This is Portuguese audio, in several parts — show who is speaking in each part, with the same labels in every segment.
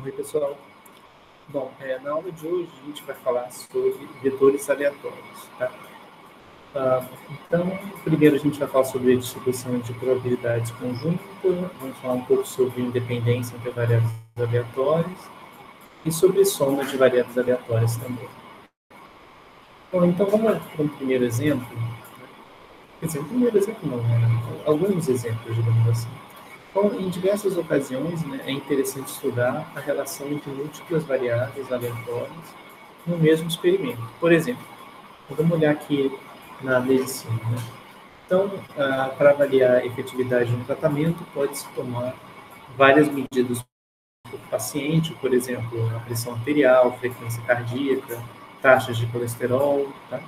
Speaker 1: Oi, pessoal. Bom, na aula de hoje a gente vai falar sobre vetores aleatórios, tá? Então, primeiro a gente vai falar sobre a distribuição de probabilidades conjunta, vamos falar um pouco sobre independência entre variáveis aleatórias e sobre soma de variáveis aleatórias também. Bom, então vamos para um primeiro exemplo. Quer dizer, um primeiro exemplo não, né? Alguns exemplos, digamos assim. Bom, em diversas ocasiões, né, é interessante estudar a relação entre múltiplas variáveis aleatórias no mesmo experimento. Por exemplo, vamos olhar aqui na medicina. Né? Então, para avaliar a efetividade de um tratamento, pode-se tomar várias medidas por paciente, por exemplo, a pressão arterial, frequência cardíaca, taxas de colesterol, tá?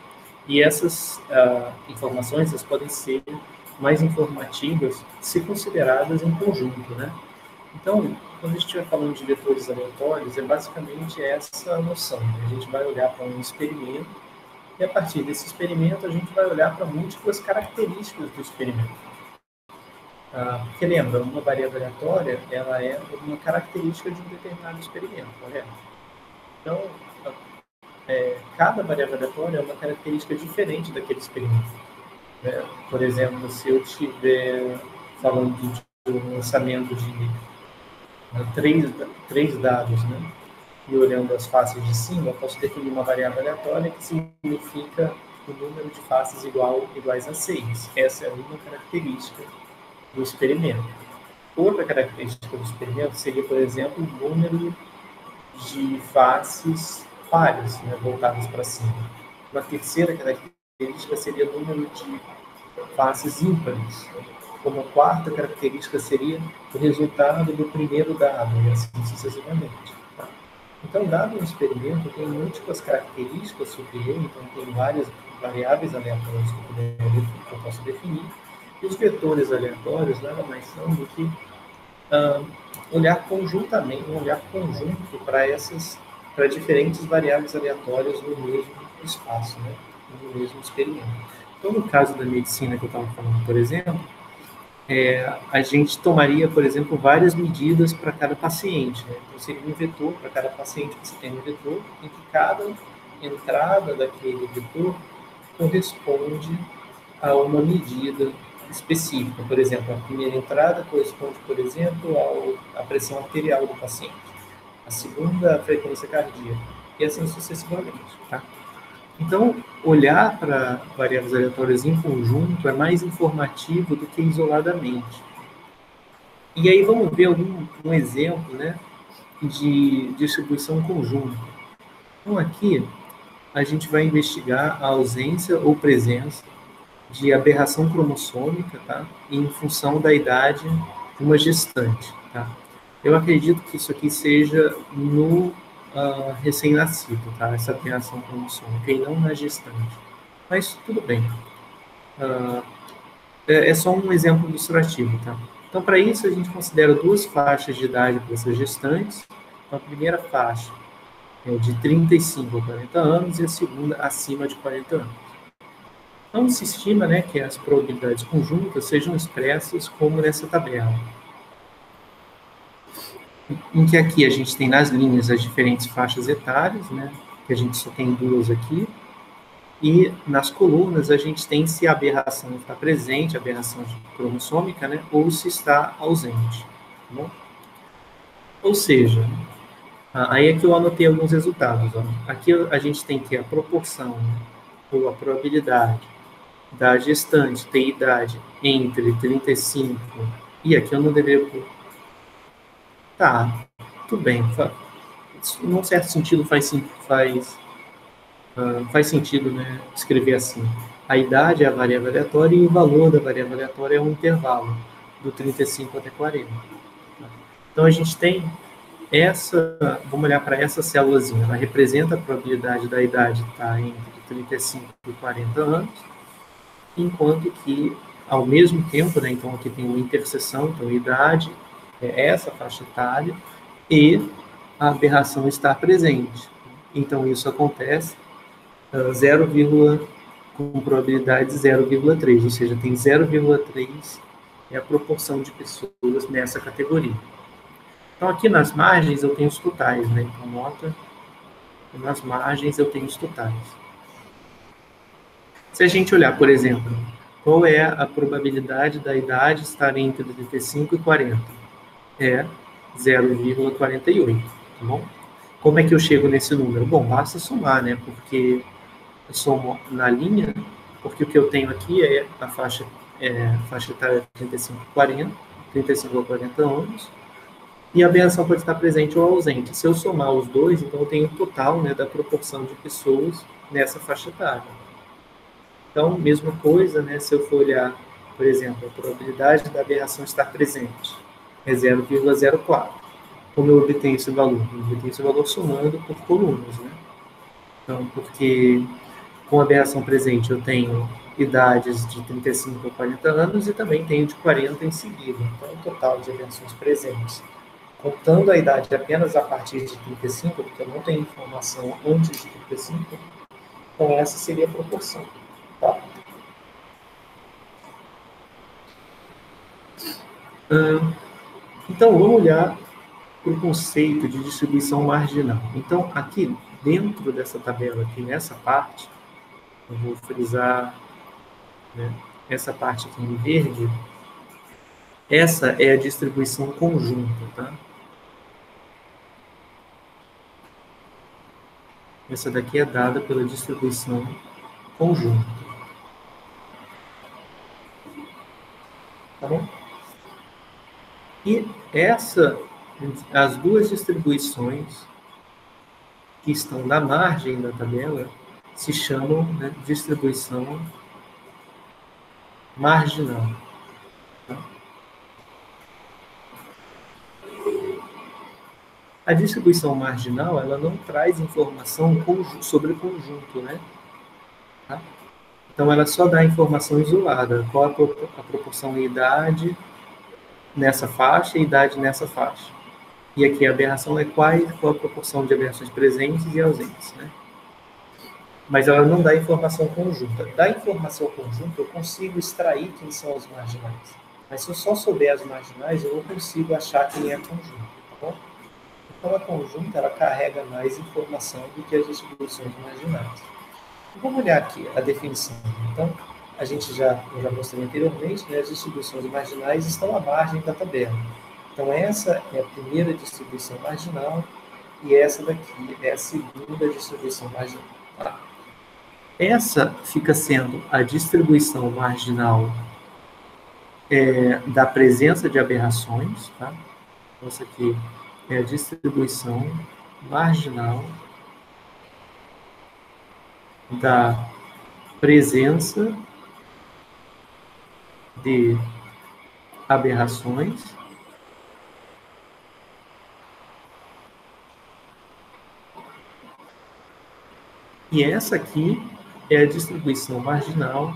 Speaker 1: E essas informações elas podem ser mais informativas se consideradas em conjunto, né? Então, quando a gente estiver falando de vetores aleatórios, é basicamente essa noção. Né? A gente vai olhar para um experimento e, a partir desse experimento, a gente vai olhar para múltiplas características do experimento. Porque lembra, uma variável aleatória, ela é uma característica de um determinado experimento, correto? Então, cada variável aleatória é uma característica diferente daquele experimento. Por exemplo, se eu estiver falando de um lançamento de três dados, né? E olhando as faces de cima, eu posso definir uma variável aleatória que significa o número de faces iguais a 6. Essa é uma característica do experimento. Outra característica do experimento seria, por exemplo, o número de faces pares, né, voltadas para cima. Uma terceira característica seria o número de faces ímpares. Como quarta característica seria o resultado do primeiro dado, e assim sucessivamente. Tá? Então, dado um experimento, tem múltiplas características sobre ele, então tem várias variáveis aleatórias que eu posso definir, e os vetores aleatórios nada mais são do que olhar conjuntamente, um olhar conjunto para diferentes variáveis aleatórias no mesmo espaço, né? No mesmo experimento. Então, no caso da medicina que eu estava falando, por exemplo, a gente tomaria, por exemplo, várias medidas para cada paciente. Né? Então, seria um vetor para cada paciente, você tem um vetor em que cada entrada daquele vetor corresponde a uma medida específica. Por exemplo, a primeira entrada corresponde, por exemplo, à pressão arterial do paciente. A segunda, a frequência cardíaca. E assim sucessivamente. Tá? Então, olhar para variáveis aleatórias em conjunto é mais informativo do que isoladamente. E aí vamos ver um exemplo, né, de distribuição conjunta. Então, aqui a gente vai investigar a ausência ou presença de aberração cromossômica, tá? Em função da idade de uma gestante, tá? Eu acredito que isso aqui seja no recém-nascido, tá? Essa aberração cromossômica, e não na gestante. Mas tudo bem. É só um exemplo ilustrativo, tá? Então, para isso, a gente considera duas faixas de idade para essas gestantes. Então, a primeira faixa é de 35 a 40 anos e a segunda acima de 40 anos. Então, se estima, né, que as probabilidades conjuntas sejam expressas como nessa tabela, em que aqui a gente tem nas linhas as diferentes faixas etárias, né, que a gente só tem duas aqui, e nas colunas a gente tem se a aberração está presente, a aberração cromossômica, né, ou se está ausente. Tá bom? Ou seja, aí é que eu anotei alguns resultados. Ó. Aqui a gente tem que a proporção, ou a probabilidade da gestante ter idade entre 35 e aqui eu não deveria... Tá, tudo bem. Num certo sentido faz sentido, né, escrever assim. A idade é a variável aleatória e o valor da variável aleatória é um intervalo do 35 até 40. Então a gente tem vamos olhar para essa célulazinha, ela representa a probabilidade da idade estar entre 35 e 40 anos, enquanto que, ao mesmo tempo, né, então aqui tem uma interseção, então a idade é essa faixa etária e a aberração está presente. Então isso acontece com probabilidade 0,3, ou seja, tem 0,3 é a proporção de pessoas nessa categoria. Então, aqui nas margens eu tenho os totais, né? Então, nota que nas margens eu tenho os totais. Se a gente olhar, por exemplo, qual é a probabilidade da idade estar entre 35 e 40? É 0,48, tá bom? Como é que eu chego nesse número? Bom, basta somar, né? Porque eu somo na linha, porque o que eu tenho aqui é a faixa etária 35 a 40 anos, e a aberração pode estar presente ou ausente. Se eu somar os dois, então eu tenho o total, né, da proporção de pessoas nessa faixa etária. Então, mesma coisa, né, se eu for olhar, por exemplo, a probabilidade da aberração estar presente é 0,04. Como eu obtenho esse valor? Eu obtenho esse valor somando por colunas, né? Então, porque com a aberração presente eu tenho idades de 35 a 40 anos e também tenho de 40 em seguida. Então, o total de aberrações presentes, contando a idade apenas a partir de 35, porque eu não tenho informação antes de 35, então essa seria a proporção. Tá? Então, vamos olhar para o conceito de distribuição marginal. Então, aqui, dentro dessa tabela, aqui nessa parte, eu vou frisar, né, essa parte aqui em verde, essa é a distribuição conjunta, tá? Essa daqui é dada pela distribuição conjunta. Tá bom? E as duas distribuições que estão na margem da tabela se chamam, né, distribuição marginal. Tá? A distribuição marginal, ela não traz informação sobre o conjunto, né? Tá? Então, ela só dá informação isolada, qual a proporção de idade nessa faixa e idade nessa faixa. E aqui a aberração é qual a proporção de aberrações presentes e ausentes, né? Mas ela não dá informação conjunta. Da informação conjunta, eu consigo extrair quem são os marginais. Mas se eu só souber as marginais, eu não consigo achar quem é a conjunta, tá bom? Então, a conjunta, ela carrega mais informação do que as distribuições marginais. Vamos olhar aqui a definição. Então, eu já mostrei anteriormente, né, as distribuições marginais estão à margem da tabela. Então, essa é a primeira distribuição marginal e essa daqui é a segunda distribuição marginal. Tá? Essa fica sendo a distribuição marginal da presença de aberrações. Tá? Então, essa aqui é a distribuição marginal da presença de aberrações e essa aqui é a distribuição marginal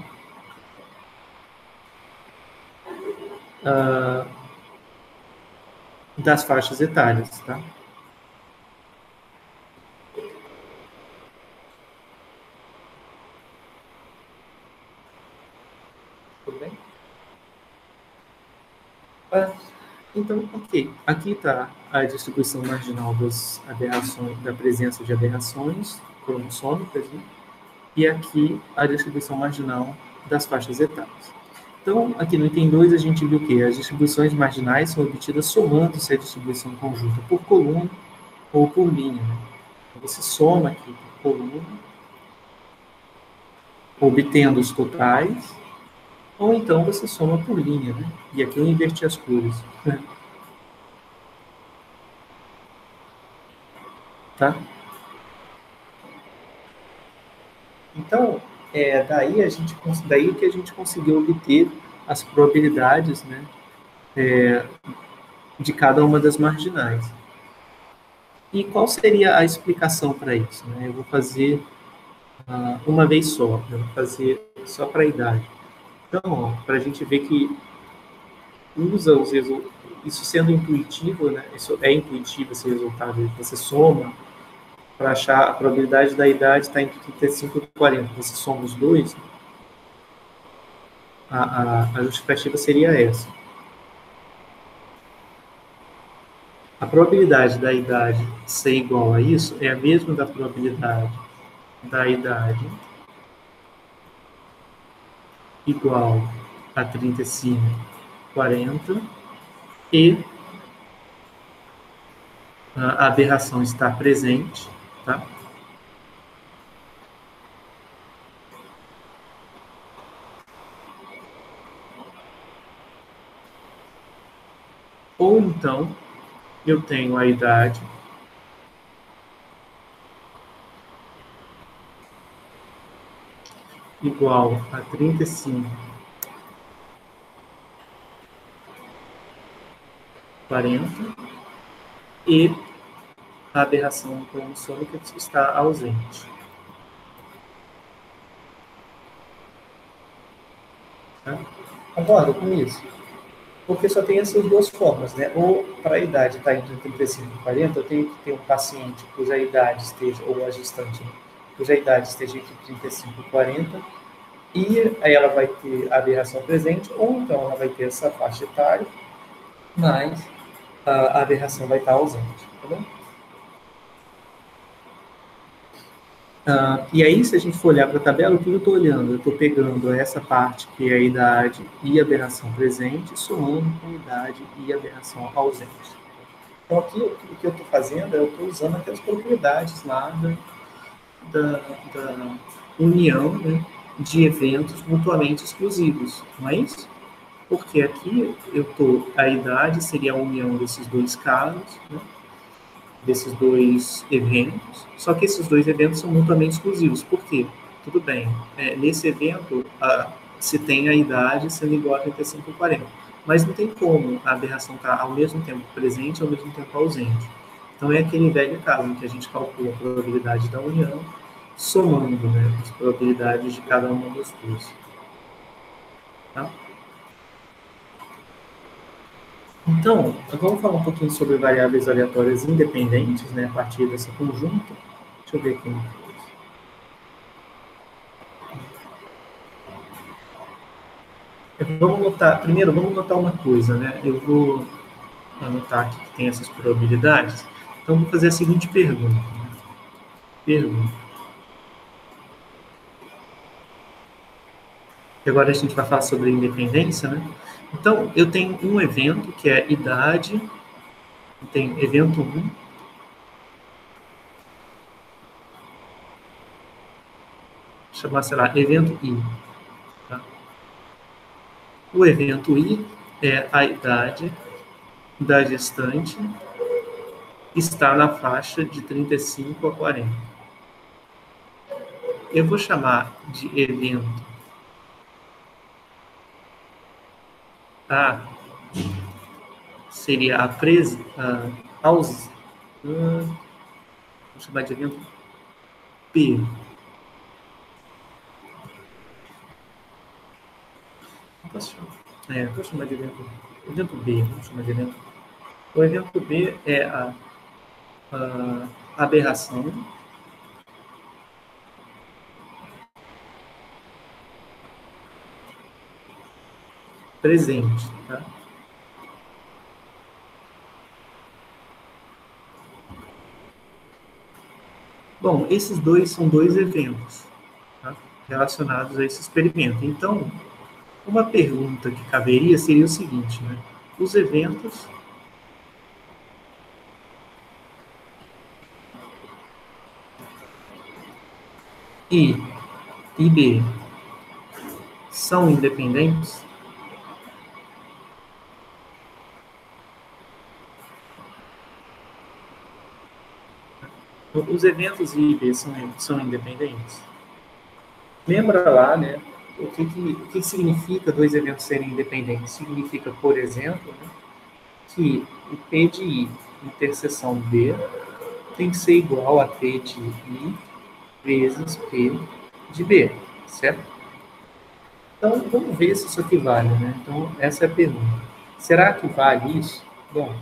Speaker 1: das faixas etárias, tá? Tudo bem? Então, ok. Aqui está a distribuição marginal das aberrações, da presença de aberrações cromossômicas, né? E aqui a distribuição marginal das faixas etárias. Então, aqui no item 2, a gente viu que as distribuições marginais são obtidas somando-se a distribuição conjunta por coluna ou por linha. Né? Então, você soma aqui por coluna, obtendo os totais, ou então você soma por linha. Né? E aqui eu inverti as cores. Tá? Então, daí que a gente conseguiu obter as probabilidades, né, de cada uma das marginais. E qual seria a explicação para isso? Né? Eu vou fazer uma vez só, eu vou fazer só para a idade. Então, para a gente ver que usa os resultados, isso sendo intuitivo, né? Isso é intuitivo esse resultado, você soma para achar a probabilidade da idade está entre 35 e 40. Você soma os dois, a justificativa seria essa. A probabilidade da idade ser igual a isso é a mesma da probabilidade da idade igual a 35, 40 e a aberração está presente, tá? Ou então, eu tenho a idade igual a 35, 40 e a aberração cromossômica está ausente. Tá? Concorda com isso? Porque só tem essas duas formas, né? Ou para a idade estar entre 35 e 40, eu tenho que ter um paciente cuja idade esteja, ou a gestante, cuja idade esteja entre 35 e 40, e aí ela vai ter a aberração presente, ou então ela vai ter essa faixa etária, mas a aberração vai estar ausente, tá bom? E aí, se a gente for olhar para a tabela, o que eu estou olhando? Eu estou pegando essa parte que é a idade e a aberração presente, somando com a idade e a aberração ausente. Então, aqui, o que eu estou fazendo é eu estou usando aquelas propriedades lá da união, né, de eventos mutuamente exclusivos, não é isso? Porque aqui a idade seria a união desses dois casos, né, desses dois eventos, só que esses dois eventos são mutuamente exclusivos. Por quê? Tudo bem, nesse evento se tem a idade sendo igual a 35 e 40, mas não tem como a aberração estar ao mesmo tempo presente e ao mesmo tempo ausente. Então é aquele velho caso em que a gente calcula a probabilidade da união somando, né, as probabilidades de cada uma das duas. Tá? Então, vamos falar um pouquinho sobre variáveis aleatórias independentes, né, a partir dessa conjunta. Deixa eu ver aqui uma coisa. Primeiro, vamos notar uma coisa, né? Eu vou anotar aqui que tem essas probabilidades. Então, vou fazer a seguinte pergunta. Pergunta. E agora a gente vai falar sobre independência, né? Então, eu tenho um evento que é idade, tem evento 1, chamar, sei lá, evento I. Tá? O evento I é a idade da gestante está na faixa de 35 a 40. Eu vou chamar de evento A, seria vou chamar de evento P. Vou chamar de evento B. Vamos chamar de evento. O evento B é a aberração presente, tá? Bom, esses dois são dois eventos, tá, relacionados a esse experimento. Então, uma pergunta que caberia seria o seguinte, né? Os eventos I e B são independentes? Os eventos I e B são independentes? Lembra lá, né? O que significa dois eventos serem independentes? Significa, por exemplo, né, que o P de I interseção B tem que ser igual a P de I vezes P de B, certo? Então, vamos ver se isso aqui vale, né? Então, essa é a pergunta. Será que vale isso? Bom,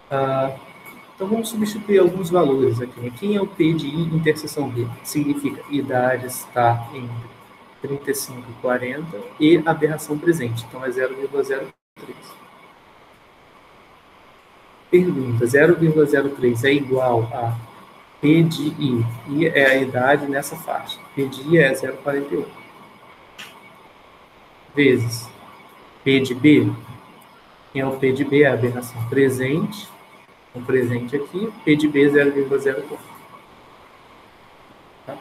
Speaker 1: então vamos substituir alguns valores aqui, né? Quem é o P de I interseção B? Significa idade está entre 35 e 40 e aberração presente. Então, é 0,03. Pergunta: 0,03 é igual a P de I, I é a idade nessa faixa, P de I é 0,41, vezes P de B, quem é o P de B? É a aberração presente, um presente aqui, P de B 0,04. Tá?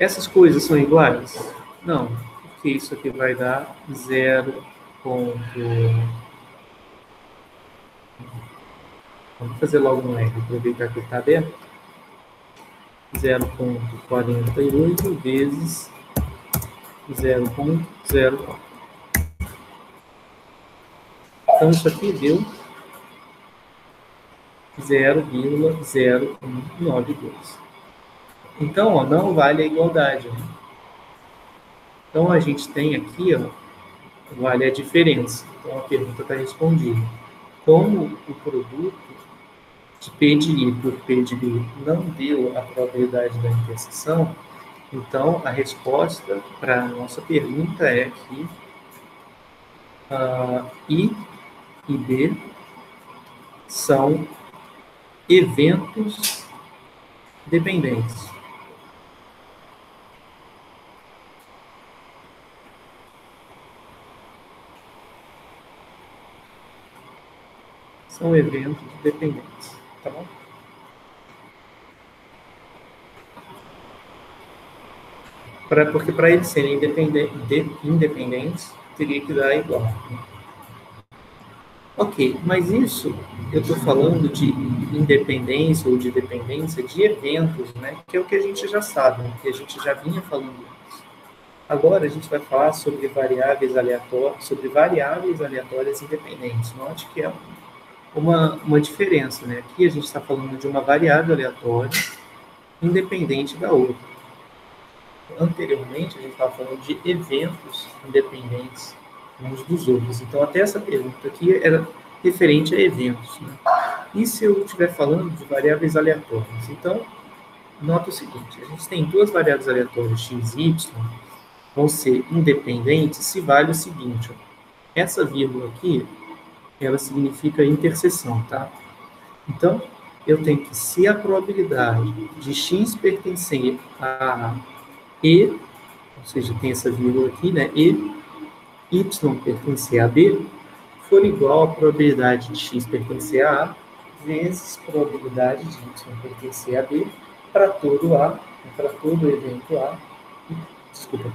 Speaker 1: Essas coisas são iguais? Não, porque isso aqui vai dar 0. Vamos fazer logo um R, aproveitar que está aberto. 0,48 vezes 0,04. Então, isso aqui deu 0,0192. Então, ó, não vale a igualdade. Né? Então, a gente tem aqui, ó, vale a diferença. Então, a pergunta está respondida. Como o produto de P de I por P de B não deu a probabilidade da interseção, então, a resposta para a nossa pergunta é que I e B são eventos dependentes. São eventos dependentes, tá bom? Porque para eles serem independentes, teria que dar igual. Né? Ok, mas isso eu estou falando de independência ou de dependência de eventos, né? Que é o que a gente já sabe, né? Que a gente já vinha falando antes. Agora a gente vai falar sobre variáveis aleatórias independentes. Note que é uma diferença, né? Aqui a gente está falando de uma variável aleatória independente da outra. Anteriormente a gente estava falando de eventos independentes uns dos outros. Então, até essa pergunta aqui era referente a eventos. Né? E se eu estiver falando de variáveis aleatórias? Então, nota o seguinte, a gente tem duas variáveis aleatórias, x e y, vão ser independentes se vale o seguinte, ó, essa vírgula aqui, ela significa interseção, tá? Então, eu tenho que, se a probabilidade de x pertencer a E, ou seja, tem essa vírgula aqui, né, E, y pertencer a B, for igual à probabilidade de x pertencer a A, vezes probabilidade de y pertencer a B, para todo A, para todo evento A,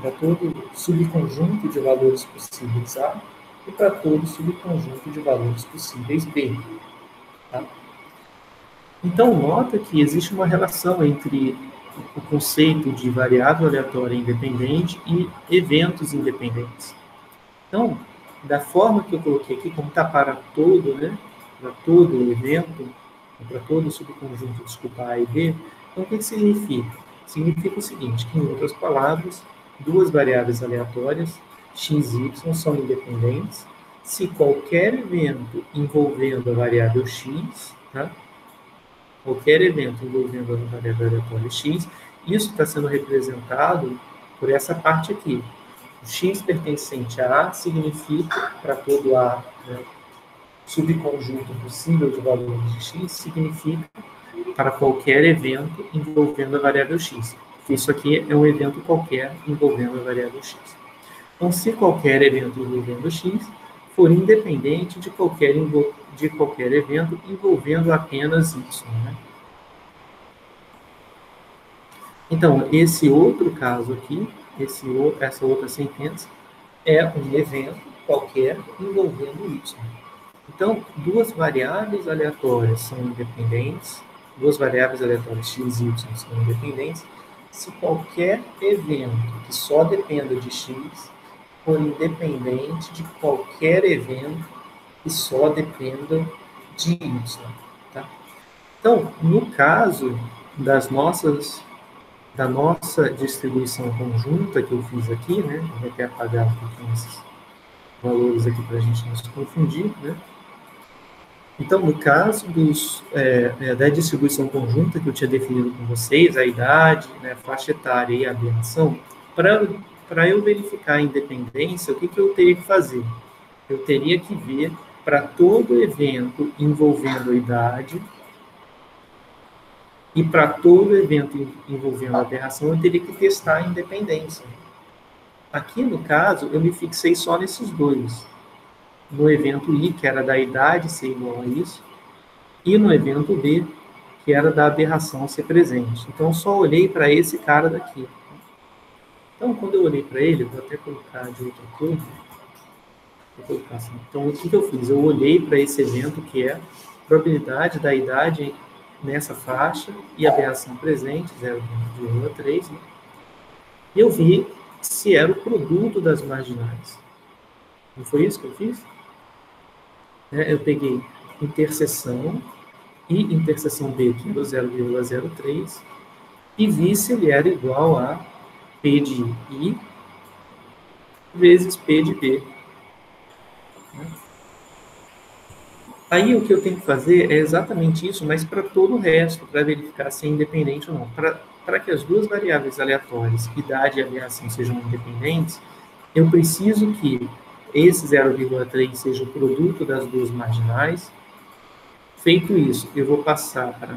Speaker 1: para todo subconjunto de valores possíveis A, e para todo subconjunto de valores possíveis B. Tá? Então, nota que existe uma relação entre o conceito de variável aleatória independente e eventos independentes. Então, da forma que eu coloquei aqui, como está para todo, né, para todo evento, para todo subconjunto, A e B, então o que significa? Significa o seguinte, que em outras palavras, duas variáveis aleatórias, x e y, são independentes se qualquer evento envolvendo a variável x, tá? Qualquer evento envolvendo a variável aleatória x, isso está sendo representado por essa parte aqui. O x pertencente a A significa, para todo A, né, subconjunto possível de valores de x, significa para qualquer evento envolvendo a variável x. Isso aqui é um evento qualquer envolvendo a variável x. Então, se qualquer evento envolvendo x for independente de qualquer evento envolvendo apenas y. Né? Então, esse outro caso aqui, essa outra sentença, é um evento qualquer envolvendo y. Então, duas variáveis aleatórias são independentes, duas variáveis aleatórias x e y são independentes, se qualquer evento que só dependa de x for independente de qualquer evento que só dependa de y. Tá? Então, no caso da nossa distribuição conjunta que eu fiz aqui, né? Vou até apagar um pouquinho esses valores aqui para a gente não se confundir, né? Então, no caso da distribuição conjunta que eu tinha definido com vocês, a idade, né, a faixa etária e a aberração, para eu verificar a independência, o que eu teria que fazer? eu teria que ver para todo evento envolvendo a idade e para todo evento envolvendo a aberração, eu teria que testar a independência. Aqui, no caso, eu me fixei só nesses dois. No evento I, que era da idade ser igual a isso, e no evento B, que era da aberração ser presente. Então, eu só olhei para esse cara daqui. Então, quando eu olhei para ele, eu vou até colocar de outra cor. Vou colocar assim. Então, o que eu fiz? Eu olhei para esse evento, que é probabilidade da idade nessa faixa e aberração presente, 0,3, né? E eu vi se era o produto das marginais. Não foi isso que eu fiz? Eu peguei interseção e interseção B, que era o 0,03, e vi se ele era igual a P de I vezes P de B. Aí o que eu tenho que fazer é exatamente isso, mas para todo o resto, para verificar se é independente ou não. Para que as duas variáveis aleatórias, idade e aberração, sejam independentes, eu preciso que esse 0,3 seja o produto das duas marginais. Feito isso, eu vou passar para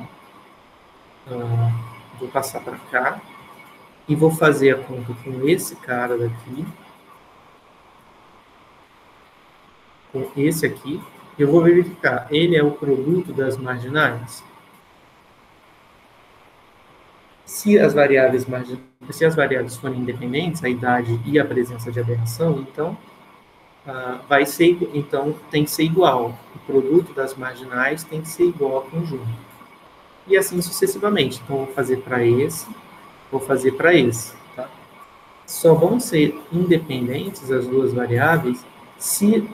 Speaker 1: cá e vou fazer a conta com esse cara daqui, com esse aqui. Eu vou verificar, ele é o produto das marginais? Se as variáveis forem independentes, a idade e a presença de aberração, então tem que ser igual. O produto das marginais tem que ser igual ao conjunto. E assim sucessivamente. Então, vou fazer para esse, vou fazer para esse. Tá? Só vão ser independentes as duas variáveis se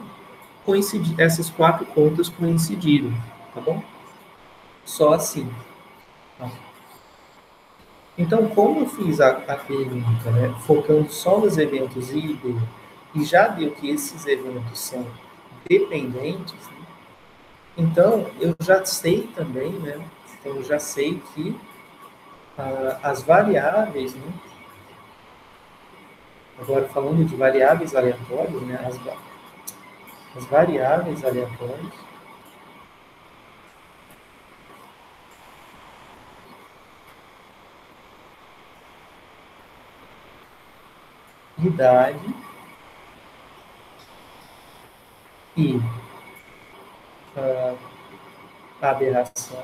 Speaker 1: essas quatro contas coincidirem. Tá bom? Só assim. Tá? Então, como eu fiz a pergunta, né, focando só nos eventos I e B, e já deu que esses eventos são dependentes, né, então eu já sei também, né, então eu já sei que as variáveis, né, agora falando de variáveis aleatórias, né, as variáveis aleatórias idade e aberração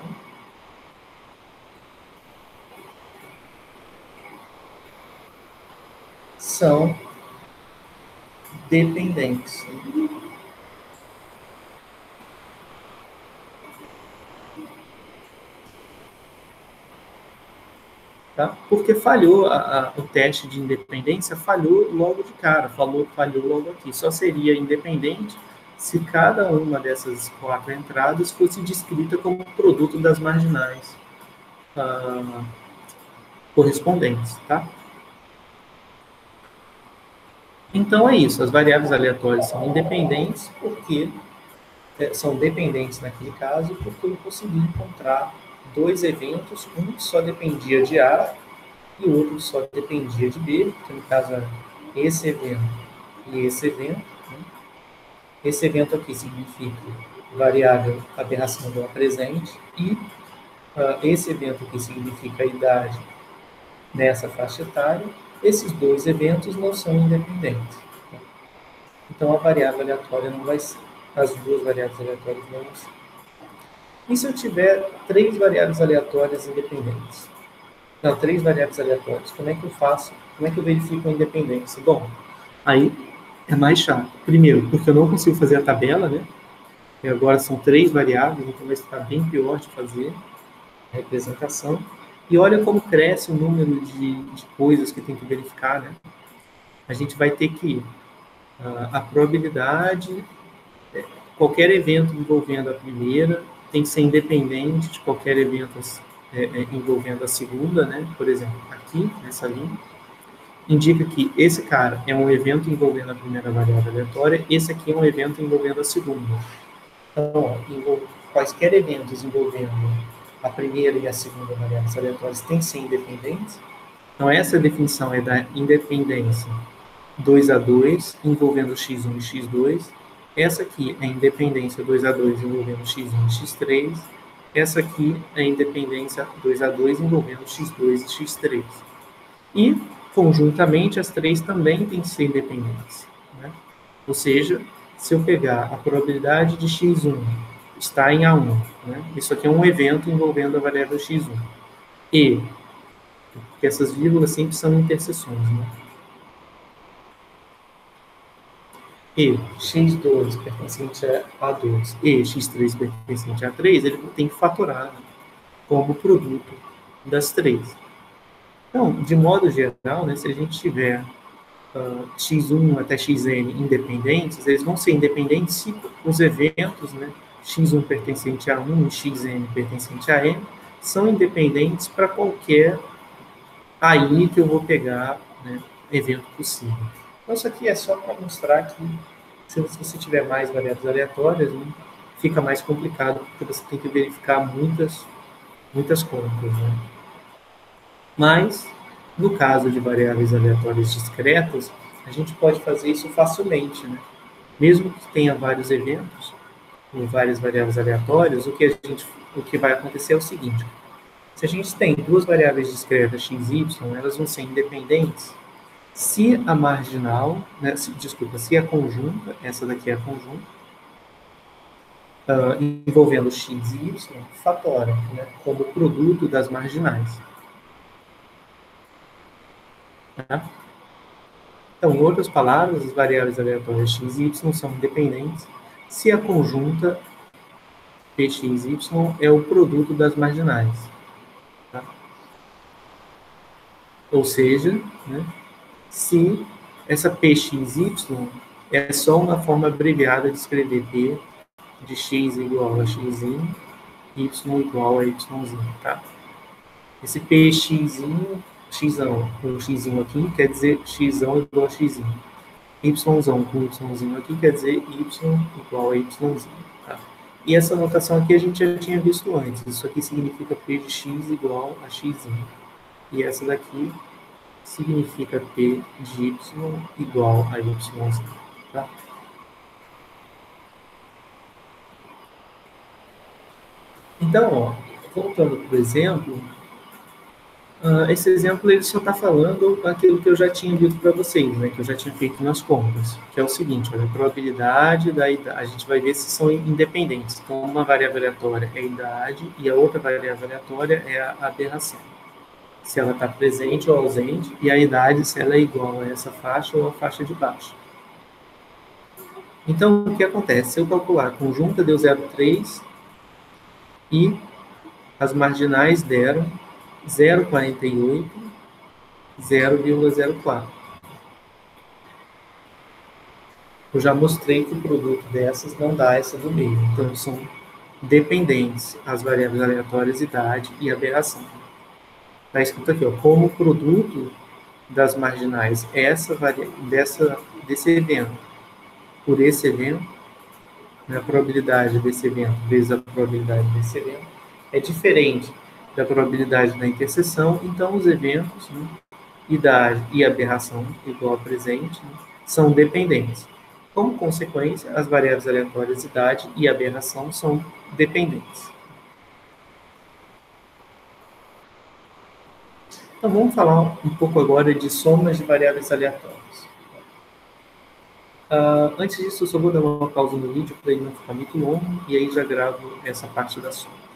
Speaker 1: são dependentes. Tá? Porque falhou o teste de independência, falhou logo de cara, falhou logo aqui. Só seria independente se cada uma dessas quatro entradas fosse descrita como produto das marginais correspondentes. Tá? Então é isso, as variáveis aleatórias são independentes porque são dependentes naquele caso, porque eu consegui encontrar dois eventos, um que só dependia de A e o outro que só dependia de B, que no caso era esse evento e esse evento. Né? Esse evento aqui significa variável aberração do presente e esse evento aqui significa a idade nessa faixa etária. Esses dois eventos não são independentes. Né? Então a variável aleatória não vai ser. As duas variáveis aleatórias não vão ser. E se eu tiver três variáveis aleatórias independentes? Não, três variáveis aleatórias. Como é que eu faço? Como é que eu verifico a independência? Bom, aí é mais chato. Primeiro, porque eu não consigo fazer a tabela, né? E agora são três variáveis, então vai ficar bem pior de fazer a representação. E olha como cresce o número de coisas que tem que verificar, né? A gente vai ter que a probabilidade, qualquer evento envolvendo a primeira tem que ser independente de qualquer evento envolvendo a segunda, né? Por exemplo, aqui, nessa linha, indica que esse cara é um evento envolvendo a primeira variável aleatória, esse aqui é um evento envolvendo a segunda. Então, quaisquer eventos envolvendo a primeira e a segunda variáveis aleatórias têm que ser independentes. Então, essa definição é da independência 2 a 2, envolvendo x1 e x2. Essa aqui é a independência 2A2 envolvendo x1 e x3. Essa aqui é a independência 2A2 envolvendo x2 e x3. E, conjuntamente, as três também têm que ser independentes, né? Ou seja, se eu pegar a probabilidade de x1 está em A1, né? Isso aqui é um evento envolvendo a variável x1. E, porque essas vírgulas sempre são interseções, né? E x2 pertencente a A2 e x3 pertencente a A3, ele tem que fatorar, né, como produto das três. Então, de modo geral, né, se a gente tiver x1 até xn independentes, eles vão ser independentes se os eventos, né, x1 pertencente a 1 e xn pertencente a n, são independentes para qualquer AI que eu vou pegar, né, evento possível. Então, isso aqui é só para mostrar que se você tiver mais variáveis aleatórias, né, fica mais complicado, porque você tem que verificar muitas contas, né? Mas, no caso de variáveis aleatórias discretas, a gente pode fazer isso facilmente, né? Mesmo que tenha vários eventos, ou várias variáveis aleatórias, o que vai acontecer é o seguinte: se a gente tem duas variáveis discretas x e y, elas vão ser independentes se a marginal, né, se a conjunta, essa daqui é a conjunta, envolvendo x e y, fatora, né, como produto das marginais. Tá? Então, em outras palavras, as variáveis aleatórias x e y são independentes se a conjunta px e y é o produto das marginais. Tá? Ou seja, né, se essa pxy é só uma forma abreviada de escrever p de x igual a x, y igual a y, tá? Esse px, xão com x aqui, quer dizer x igual a x. Yzão com y aqui, quer dizer y igual a y. Tá? E essa notação aqui a gente já tinha visto antes. Isso aqui significa p de x igual a x. E essa daqui significa p de y igual a y. Tá? Então, ó, voltando para o exemplo, esse exemplo ele só está falando aquilo que eu já tinha dito para vocês, né, que eu já tinha feito nas contas, que é o seguinte: olha, a probabilidade da idade, a gente vai ver se são independentes. Então, uma variável aleatória é a idade e a outra variável aleatória é a aberração. Se ela está presente ou ausente, e a idade, se ela é igual a essa faixa ou a faixa de baixo. Então, o que acontece? Se eu calcular a conjunta, deu 0,3 e as marginais deram 0,48, 0,04. Eu já mostrei que o produto dessas não dá essa do meio. Então, são dependentes as variáveis aleatórias, idade e aberração. Está escrito aqui, ó, como produto das marginais desse evento por esse evento, né, a probabilidade desse evento vezes a probabilidade desse evento é diferente da probabilidade da interseção. Então, os eventos, né, idade e aberração igual a presente, né, são dependentes. Como consequência, as variáveis aleatórias idade e aberração são dependentes. Então, vamos falar um pouco agora de somas de variáveis aleatórias. Antes disso, eu só vou dar uma pausa no vídeo para ele não ficar muito longo, e aí já gravo essa parte da soma.